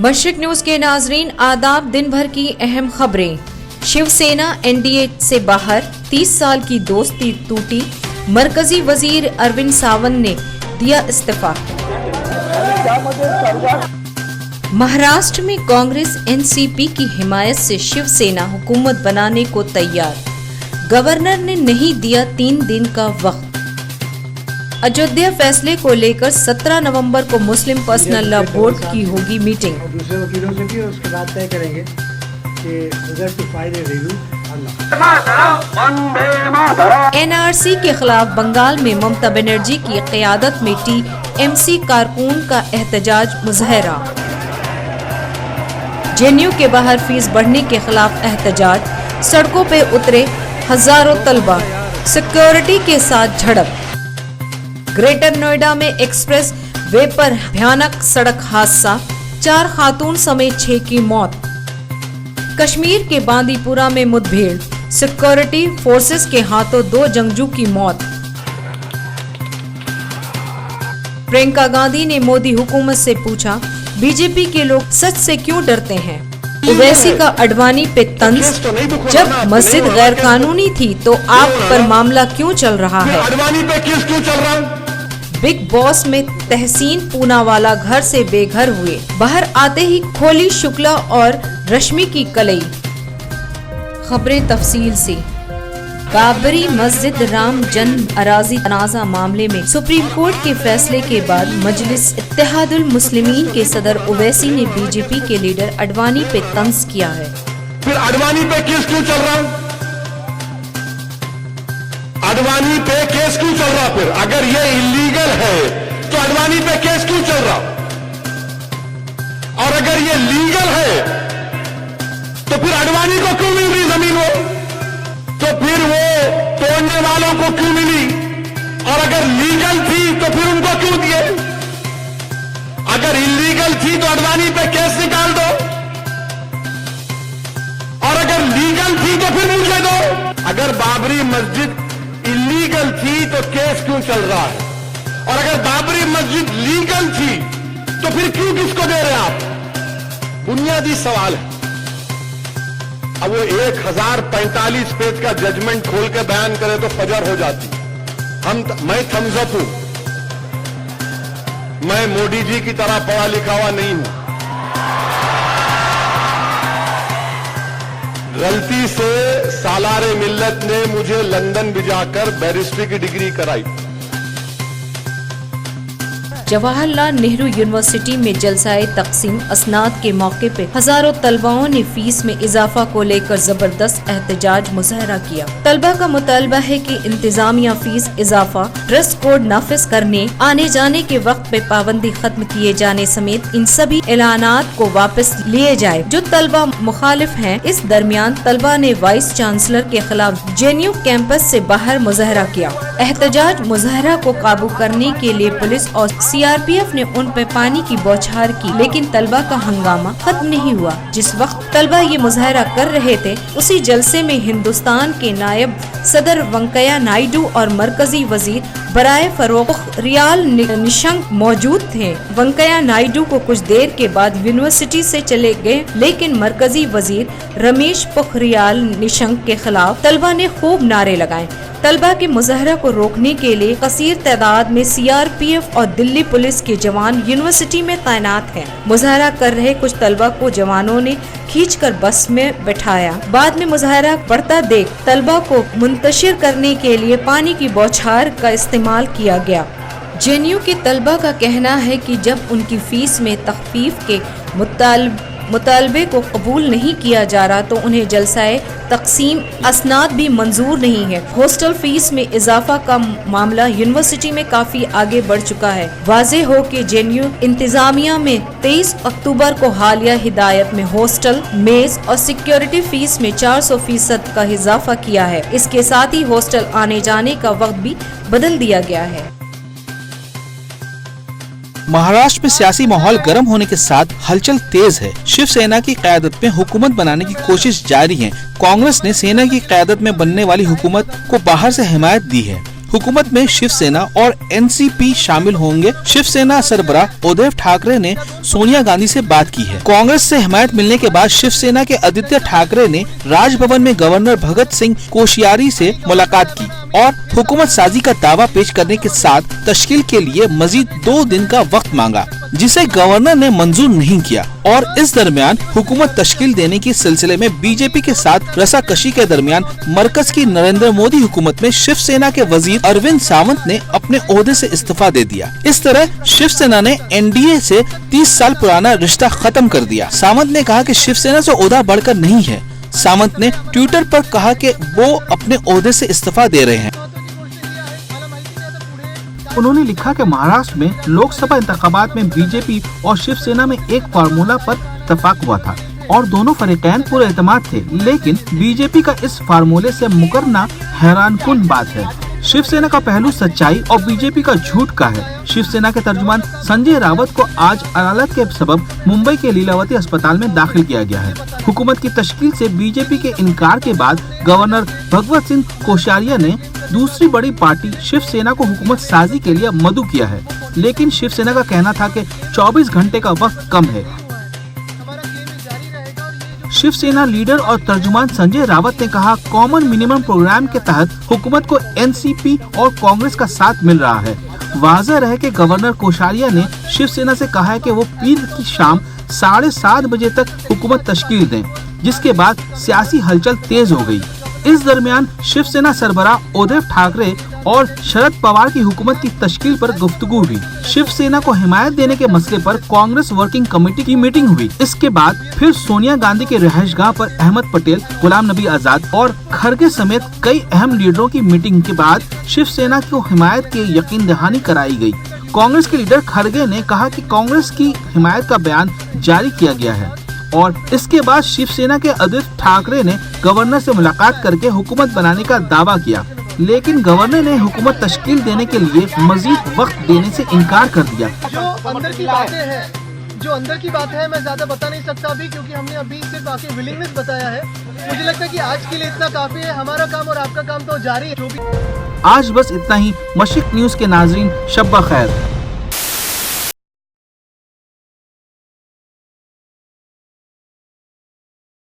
मशरिक news के नाजरीन आदाब। दिन भर की अहम खबरें। शिवसेना एनडीए से बाहर, 30 साल की दोस्ती टूटी। मरकजी वजीर अरविंद सावंत ने दिया इस्तीफा। महाराष्ट्र में कांग्रेस एनसीपी की हिमायत से शिवसेना हुकूमत बनाने को तैयार। गवर्नर ने नहीं दिया 3 दिन का वक्त। अयोध्या फैसले को लेकर 17 नवंबर को मुस्लिम पर्सनल लॉ बोर्ड की होगी मीटिंग। दूसरे वकीलों से भी उसके बाद तय करेंगे कि whether to file a review or not। NRC के खिलाफ बंगाल में ममता बनर्जी की क़यादत में टीएमसी कारकुन का एहतजाज मुज़ाहरा। जेएनयू के बाहर फीस बढ़ने के खिलाफ एहतजाज। सड़कों पे उतरे हजारों तलबा। सिक्योरिटी के साथ झड़प। ग्रेटर नोएडा में एक्सप्रेस वे पर भयानक सड़क हादसा, 4 खातून समेत 6 की मौत। कश्मीर के बांदीपुरा में मुठभेड़, सिक्योरिटी फोर्सेस के हाथों 2 जंगजू की मौत। प्रियंका गांधी ने मोदी हुकूमत से पूछा, बीजेपी के लोग सच से क्यों डरते हैं। ओवैसी का अडवाणी पे तंज, जब मस्जिद गैर कानूनी थी तो आप पर मामला क्यों चल रहा है। अडवाणी पे केस क्यों चल रहा। बिग बॉस में तहसीन पूनावाला घर से बेघर हुए। बाहर आते ही खोली शुक्ला और रश्मि की कलई। खबरें तफसील से। बाबरी मस्जिद राम जन्म अराजी तनाज़ा मामले में सुप्रीम कोर्ट के फैसले के बाद मजलिस इत्तेहादुल मुस्लिमीन के सदर ओवैसी ने बीजेपी के लीडर अडवाणी पे तंज किया है। फिर अडवाणी पे केस क्यों चल रहा। अडवाणी पे केस क्यों चल रहा। फिर अगर ये इलीगल है तो अडवाणी पे केस क्यों चल रहा। और अगर ये लीगल है तो फिर अडवाणी को क्यों मिल रही जमीन। तो फिर वो तोड़ने वालों को क्यों मिली। और अगर लीगल थी तो फिर उनको क्यों दिए। अगर इलीगल थी तो अडवाणी पे केस निकाल दो, और अगर लीगल थी तो फिर मुझे दो। अगर बाबरी मस्जिद इलीगल थी तो केस क्यों चल रहा है, और अगर बाबरी मस्जिद लीगल थी तो फिर क्यों किसको दे रहे हैं आप। बुनियादी सवाल है। अब वो 1045 पेज का जजमेंट खोल के बयान करे तो फजर हो जाती। मैं थम्स अप हूं, मैं मोदी जी की तरह पढ़ा लिखा हुआ नहीं हूं। गलती से सालारे मिल्लत ने मुझे लंदन भिजाकर बैरिस्ट्री की डिग्री कराई। जवाहरलाल नेहरू यूनिवर्सिटी में जलसाए तकसीम असनाद के मौके पे हजारों तलबाओं ने फीस में इजाफा को लेकर जबरदस्त एहतजाज मुजाहरा किया। तलबा का मुतालबा है कि इंतजामिया फीस इजाफा, ड्रेस कोड नाफिज करने, आने जाने के वक्त पे पाबंदी खत्म किए जाने समेत इन सभी ऐलानात को वापस लिए जाए जो तलबा मुखालिफ हैं। इस दरमियान तलबा ने वाइस चांसलर के खिलाफ जेएनयू कैंपस से बाहर मुजाहरा किया। एहतजाज मुजाहरा को काबू करने के लिए पुलिस और सीआरपीएफ ने उन पर पानी की बौछार की, लेकिन तलबा का हंगामा खत्म नहीं हुआ। जिस वक्त तलबा ये मुजाहरा कर रहे थे, उसी जलसे में हिंदुस्तान के नायब सदर वेंकैया नायडू और मरकजी वजीर बराए फरोख्त रियाल निशंक मौजूद थे। वेंकैया नायडू को कुछ देर के बाद यूनिवर्सिटी से चले गए, लेकिन मरकजी वजीर रमेश पोखरियाल निशंक के खिलाफ तलबा ने खूब नारे लगाए। तलबा के मुजाहरा को रोकने के लिए कसीर तादाद में सीआरपीएफ और दिल्ली पुलिस के जवान यूनिवर्सिटी में तैनात हैं। मुजाहरा कर रहे कुछ तलबा को जवानों ने खींचकर बस में बैठाया। बाद में मुजाहरा बढ़ता देख तलबा को मुंतशिर करने के लिए पानी की बौछार का इस्तेमाल किया गया। जेएनयू के तलबा का कहना है कि जब उनकी फीस में तखफीफ के मुतालबे को कबूल नहीं किया जा रहा तो उन्हें जलसाए तकसीम असनाद भी मंजूर नहीं है। हॉस्टल फीस में इजाफा का मामला यूनिवर्सिटी में काफी आगे बढ़ चुका है। वाज़े हो कि जेएनयू इंतजामिया में 23 अक्टूबर को हालिया हिदायत में हॉस्टल, मेज और सिक्योरिटी फीस में 400% का इजाफा किया है। इसके साथ ही हॉस्टल आने जाने का वक्त भी बदल दिया गया है। महाराष्ट्र में सियासी माहौल गर्म होने के साथ हलचल तेज है। शिवसेना की क़यादत में हुकूमत बनाने की कोशिश जारी है। कांग्रेस ने सेना की क़यादत में बनने वाली हुकूमत को बाहर से हिमायत दी है। हुकूमत में शिवसेना और एनसीपी शामिल होंगे। शिवसेना सरबराह उद्धव ठाकरे ने सोनिया गांधी से बात की है। कांग्रेस से हिमायत मिलने के बाद शिवसेना के आदित्य ठाकरे ने राजभवन में गवर्नर भगत सिंह कोश्यारी से मुलाकात की और हुकूमत साजी का दावा पेश करने के साथ तश्कील के लिए मजीद 2 दिन का वक्त मांगा, जिसे गवर्नर ने मंजूर नहीं किया। और इस दरमियान हुकूमत तश्कील देने के सिलसिले में बीजेपी के साथ रसाकशी के दरमियान मरकज की नरेंद्र मोदी हुकूमत में शिवसेना के वजीर अरविंद सावंत ने अपने ओहदे से इस्तीफा दे दिया। इस तरह शिवसेना ने एनडीए से 30 साल पुराना रिश्ता खत्म कर दिया। सावंत ने कहा कि शिवसेना से ओहदा बढ़कर नहीं है। सावंत ने ट्विटर पर कहा कि वो अपने ओहदे से इस्तीफा दे रहे हैं। उन्होंने लिखा कि महाराष्ट्र में लोकसभा इंतखाबात में बीजेपी और शिवसेना में एक फार्मूला पर इत्तेफाक हुआ था और दोनों फरीकैन पूरे एतमाद थे, लेकिन बीजेपी का इस फार्मूले से मुकरना हैरानकुन बात है। शिवसेना का पहलू सच्चाई और बीजेपी का झूठ का है। शिवसेना के तर्जुमान संजय रावत को आज अदालत के सबब मुंबई के लीलावती अस्पताल में दाखिल किया गया है। हुकूमत की तश्कील से बीजेपी के इनकार के बाद गवर्नर भगवत सिंह कोश्यारी ने दूसरी बड़ी पार्टी शिवसेना को हुकूमत साजी के लिए मदऊ किया है, लेकिन शिवसेना का कहना था कि 24 घंटे का वक्त कम है। शिवसेना लीडर और तर्जुमान संजय रावत ने कहा, कॉमन मिनिमम प्रोग्राम के तहत हुकूमत को एनसीपी और कांग्रेस का साथ मिल रहा है। वाज़ेह रहे कि गवर्नर कोश्यारी ने शिवसेना से कहा है कि वो पीर की शाम 7:30 बजे तक हुकूमत तश्कील दें, जिसके बाद सियासी हलचल तेज हो गई। इस दरमियान शिवसेना सरबराह उद्धव ठाकरे और शरद पवार की हुकूमत की तश्कील पर गुफ्तगू हुई। शिवसेना को हिमायत देने के मसले पर कांग्रेस वर्किंग कमेटी की मीटिंग हुई। इसके बाद फिर सोनिया गांधी के रिहाइशगाह पर अहमद पटेल, गुलाम नबी आजाद और खड़गे समेत कई अहम लीडरों की मीटिंग के बाद शिवसेना को हिमायत की यकीन दहानी कराई गई। कांग्रेस के लीडर खड़गे ने कहा कि कांग्रेस की हिमायत का बयान जारी किया गया है और इसके बाद शिवसेना के आदित्य ठाकरे ने गवर्नर से मुलाकात करके हुकूमत बनाने का दावा किया, लेकिन गवर्नर ने हुकूमत तश्कील देने के लिए मजीद वक्त देने से इनकार कर दिया। जो अंदर की बातें हैं मैं ज्यादा बता नहीं सकता अभी, क्योंकि हमने अभी सिर्फ आके विलिंगनेस बताया है। मुझे लगता है कि आज के लिए इतना काफी है। हमारा काम और आपका काम तो जारी है। आज बस इतना ही। मशरिक न्यूज के नाजरीन, शब्बा खैर।